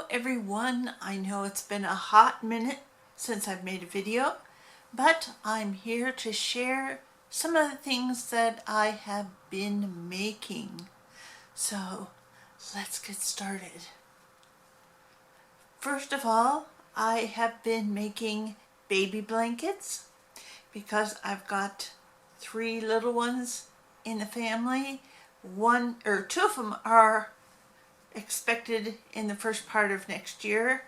everyone, I know it's been a hot minute since I've made a video, but I'm here to share some of the things that I have been making. So let's get started. First of all, I have been making baby blankets because I've got 3 little ones in the family. Two of them are expected in the first part of next year.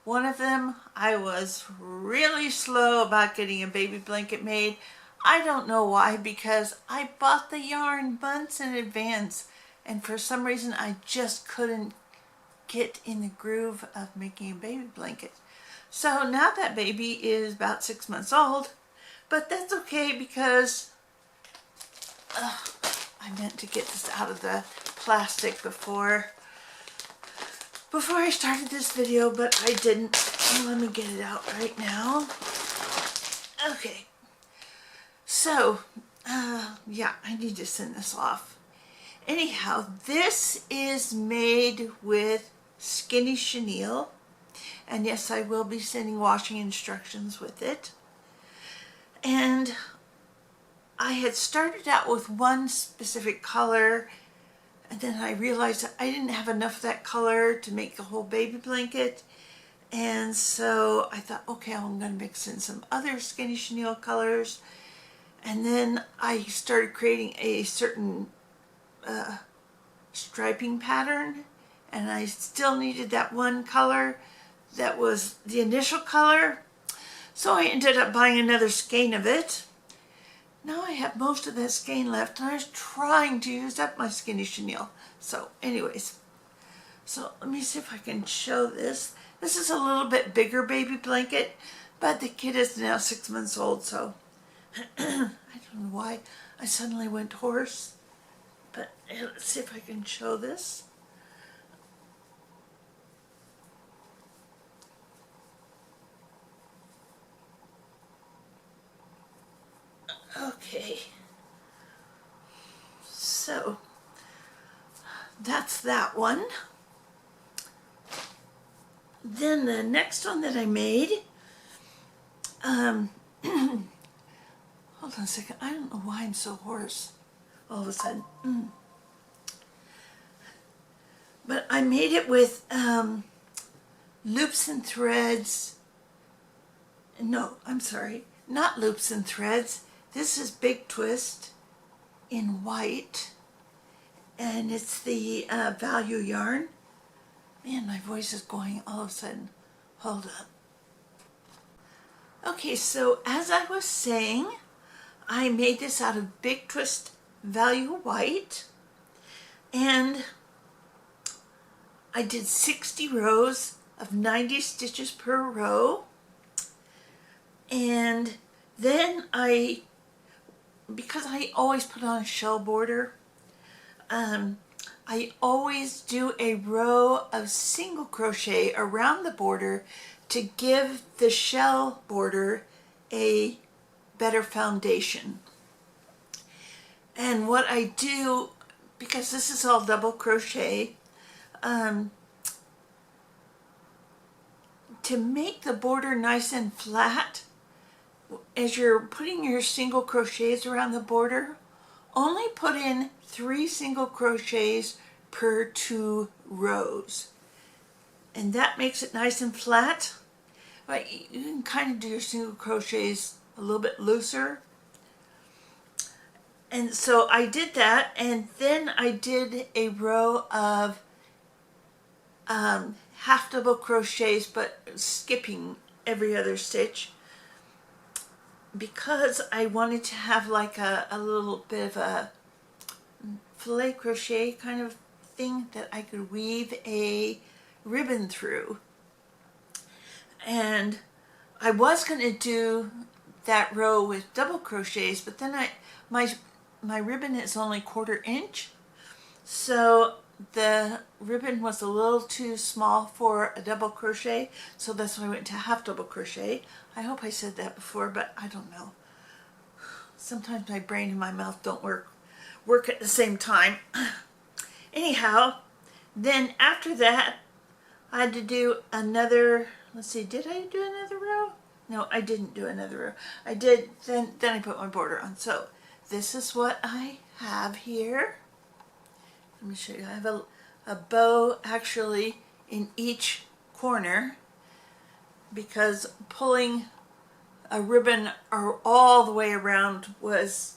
One of them, I was really slow about getting a baby blanket made. I don't know why, because I bought the yarn months in advance, and for some reason I just couldn't get in the groove of making a baby blanket. So now that baby is about 6 months old, but that's okay because I meant to get this out of the plastic before I started this video, but I didn't. Let me get it out right now. Okay. So, yeah, I need to send this off. Anyhow, this is made with skinny chenille. And yes, I will be sending washing instructions with it. And I had started out with one specific color, and then I realized that I didn't have enough of that color to make the whole baby blanket. And so I thought, okay, I'm going to mix in some other skinny chenille colors. And then I started creating a certain striping pattern. And I still needed that one color that was the initial color. So I ended up buying another skein of it. Now I have most of that skein left, and I was trying to use up my skinny chenille. So anyways, so let me see if I can show this. This is a little bit bigger baby blanket, but the kid is now 6 months old, so I don't know why I suddenly went hoarse. But let's see if I can show this. Okay, so that's that one. Then the next one that I made, hold on a second, I don't know why I'm so hoarse all of a sudden. But I made it with loops and threads. No, I'm sorry, not loops and threads. This is Big Twist in white, and it's the value yarn. Man, my voice is going all of a sudden. Hold up. Okay, so as I was saying, I made this out of Big Twist value white, and I did 60 rows of 90 stitches per row. And then because I always put on a shell border, I always do a row of single crochet around the border to give the shell border a better foundation. And what I do, because this is all double crochet, to make the border nice and flat, as you're putting your single crochets around the border, only put in 3 single crochets per 2 rows. And that makes it nice and flat. But you can kind of do your single crochets a little bit looser. And so I did that, and then I did a row of half double crochets, but skipping every other stitch, because I wanted to have like a little bit of a filet crochet kind of thing that I could weave a ribbon through. And I was going to do that row with double crochets, but then my ribbon is only 1/4 inch, so the ribbon was a little too small for a double crochet, so that's why I went to half double crochet. I hope I said that before, but I don't know. Sometimes my brain and my mouth don't work at the same time. Anyhow, then after that, I had to do another, let's see, did I do another row? No, I didn't do another row. I did, then I put my border on. So this is what I have here. Let me show you. I have a bow actually in each corner because pulling a ribbon all the way around was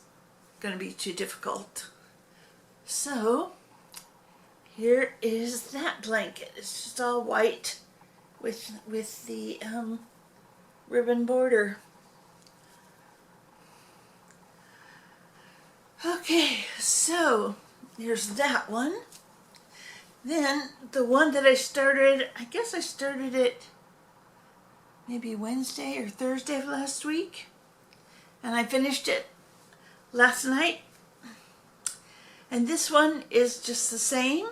going to be too difficult. So here is that blanket. It's just all white with the ribbon border. Okay, so here's that one. Then the one that I started, I guess I started it maybe Wednesday or Thursday of last week, and I finished it last night. And this one is just the same,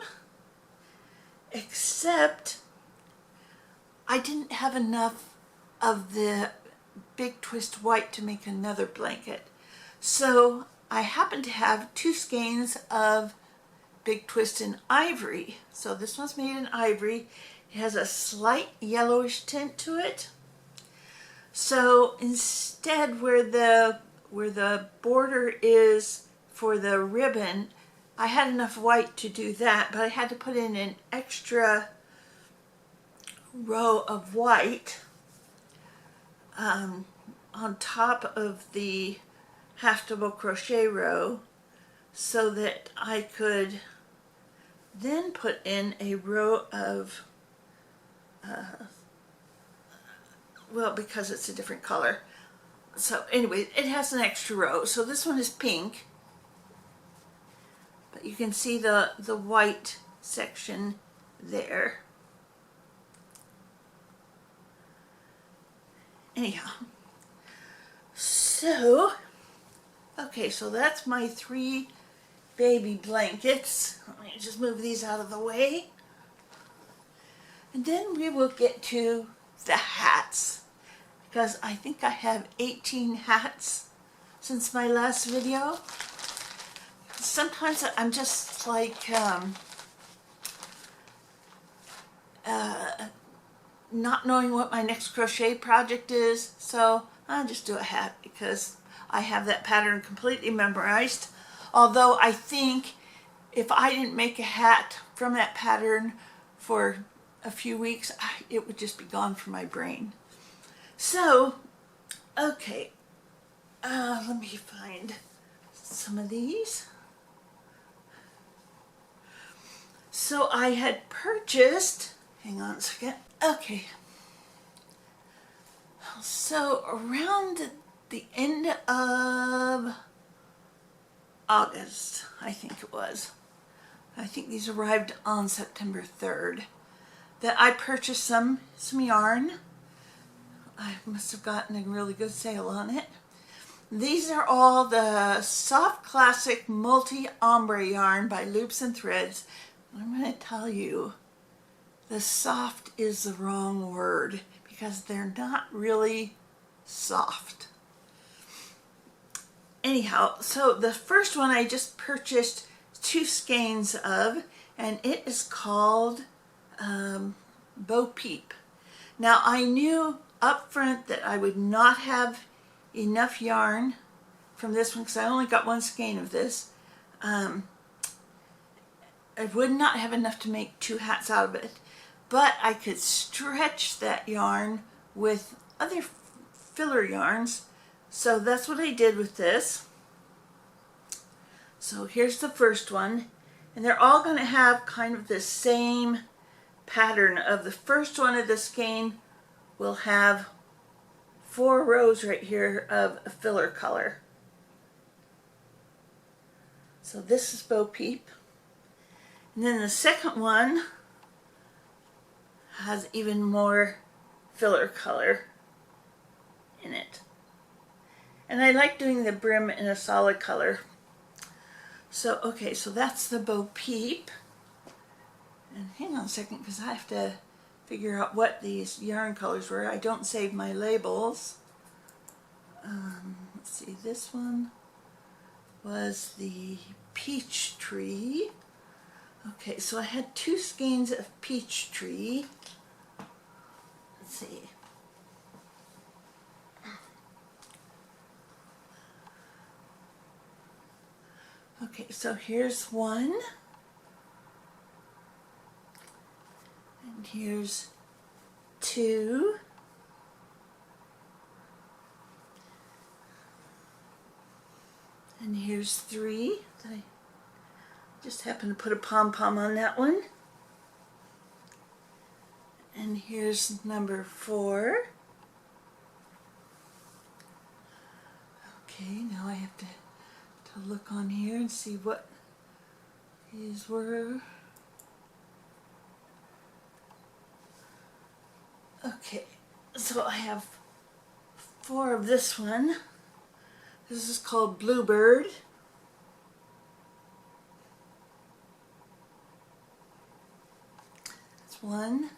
except I didn't have enough of the big twist white to make another blanket. So I happen to have 2 skeins of big twist in ivory. So this one's made in ivory. It has a slight yellowish tint to it. So instead, where the border is for the ribbon, I had enough white to do that, but I had to put in an extra row of white on top of the half double crochet row so that I could then put in a row of well, because it's a different color. So anyway, it has an extra row. So this one is pink, but you can see the white section there. Anyhow, so okay, so that's my 3 baby blankets. Let me just move these out of the way, and then we will get to the hats, because I think I have 18 hats since my last video. Sometimes I'm just like not knowing what my next crochet project is, so I'll just do a hat because I have that pattern completely memorized. Although I think if I didn't make a hat from that pattern for a few weeks, it would just be gone from my brain. So, okay, let me find some of these. So I had purchased, hang on a second, okay, so around the end of August, I think it was, I think these arrived on September 3rd, that I purchased some yarn. I must have gotten a really good sale on it. These are all the Soft Classic Multi-Ombre yarn by Loops and Threads. I'm going to tell you, the soft is the wrong word because they're not really soft. Anyhow, so the first one I just purchased 2 skeins of, and it is called Bo Peep. Now I knew up front that I would not have enough yarn from this one because I only got 1 skein of this. I would not have enough to make 2 hats out of it, but I could stretch that yarn with other filler yarns. So that's what I did with this. So here's the first one, and they're all going to have kind of the same pattern of the first one of the skein will have 4 rows right here of a filler color. So this is Bo Peep. And then the second one has even more filler color in it. And I like doing the brim in a solid color. So, okay, so that's the Bo Peep. And hang on a second, because I have to figure out what these yarn colors were. I don't save my labels. Let's see, this one was the Peach Tree. Okay, so I had 2 skeins of Peach Tree. let's see. Okay, so here's one. And here's two. And here's three. I just happened to put a pom-pom on that one. And here's number 4. Okay, now I have to look on here and see what these were. Okay, so I have 4 of this one. This is called Bluebird. That's 1,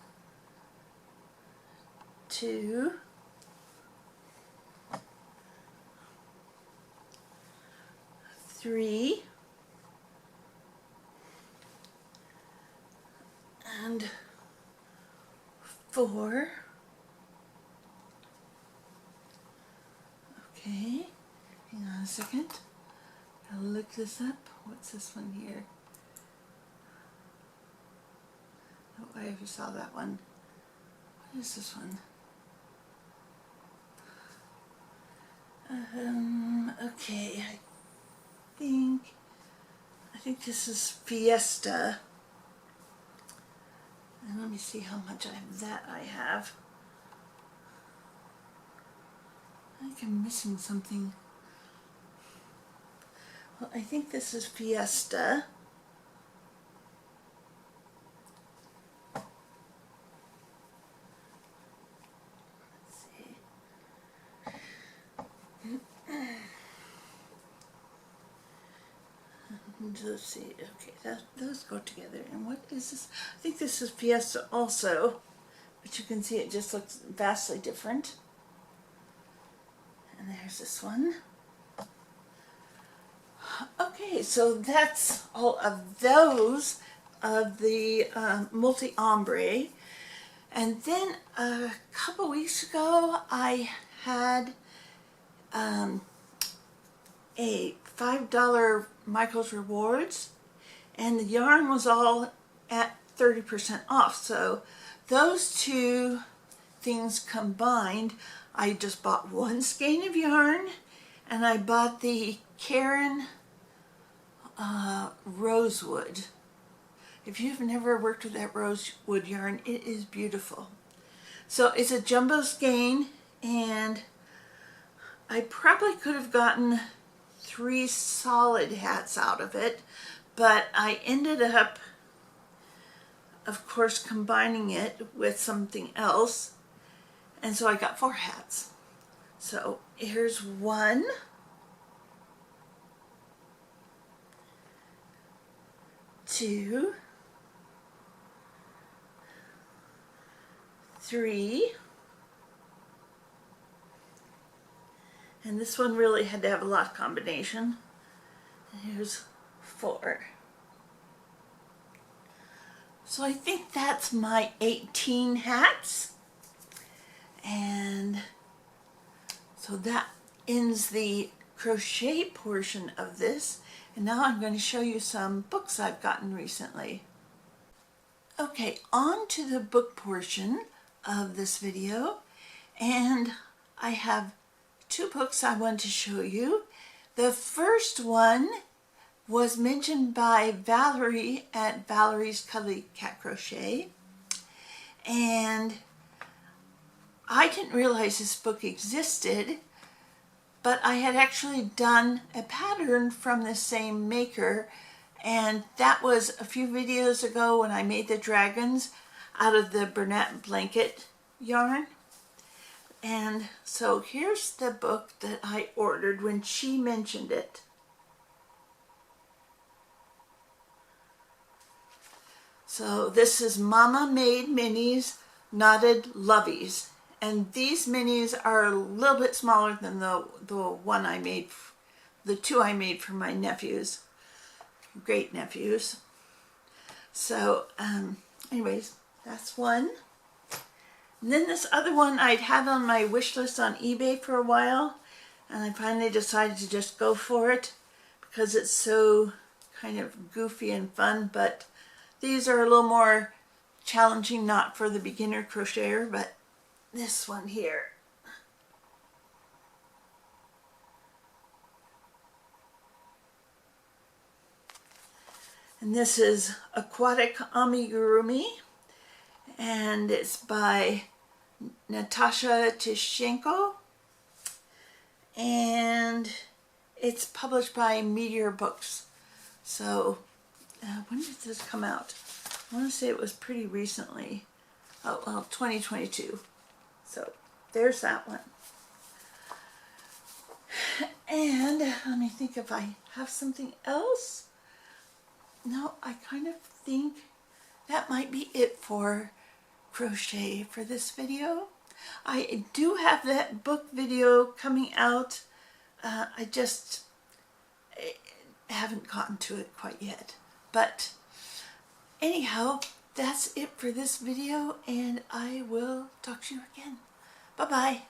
2, 3, and 4. Okay, hang on a second. I'll look this up. What's this one here? Oh, I already saw that one. What is this one? Okay, I think this is Fiesta. And let me see how much of that I have. I think I'm missing something. Well, I think this is Fiesta. Let's see. Let's see. Okay, those go together. And what is this? I think this is Fiesta also, but you can see it just looks vastly different. And there's this one. Okay, so that's all of those of the multi-ombre. And then a couple weeks ago I had a $5 Michael's Rewards, and the yarn was all at 30% off. So those two things combined, I just bought 1 skein of yarn, and I bought the Karen Rosewood. If you've never worked with that rosewood yarn, it is beautiful. So it's a jumbo skein, and I probably could have gotten 3 solid hats out of it, but I ended up, of course, combining it with something else, and so I got 4 hats. So here's 1, 2, 3, and this one really had to have a lot combination. And here's 4. So I think that's my 18 hats, and so that ends the crochet portion of this. And now I'm going to show you some books I've gotten recently. Okay, on to the book portion of this video, and I have 2 books I want to show you. The first one was mentioned by Valerie at Valerie's Cuddly Cat Crochet, and I didn't realize this book existed, but I had actually done a pattern from the same maker, and that was a few videos ago when I made the dragons out of the Bernat blanket yarn. And so here's the book that I ordered when she mentioned it. So this is Mama Made Minis Knotted Lovies. And these minis are a little bit smaller than the one I made, the 2 I made for my nephews, great nephews. So anyways, that's one. And then this other one I'd had on my wish list on eBay for a while, and I finally decided to just go for it because it's so kind of goofy and fun. But these are a little more challenging, not for the beginner crocheter, but this one here. And this is Aquatic Amigurumi, and it's by Natasha Tishenko, and it's published by Meteor Books. So when did this come out? I want to say it was pretty recently. Oh, well, 2022. So there's that one. And let me think if I have something else. No, I kind of think that might be it for crochet for this video. I do have that book video coming out. I just haven't gotten to it quite yet. But anyhow, that's it for this video, and I will talk to you again. Bye-bye.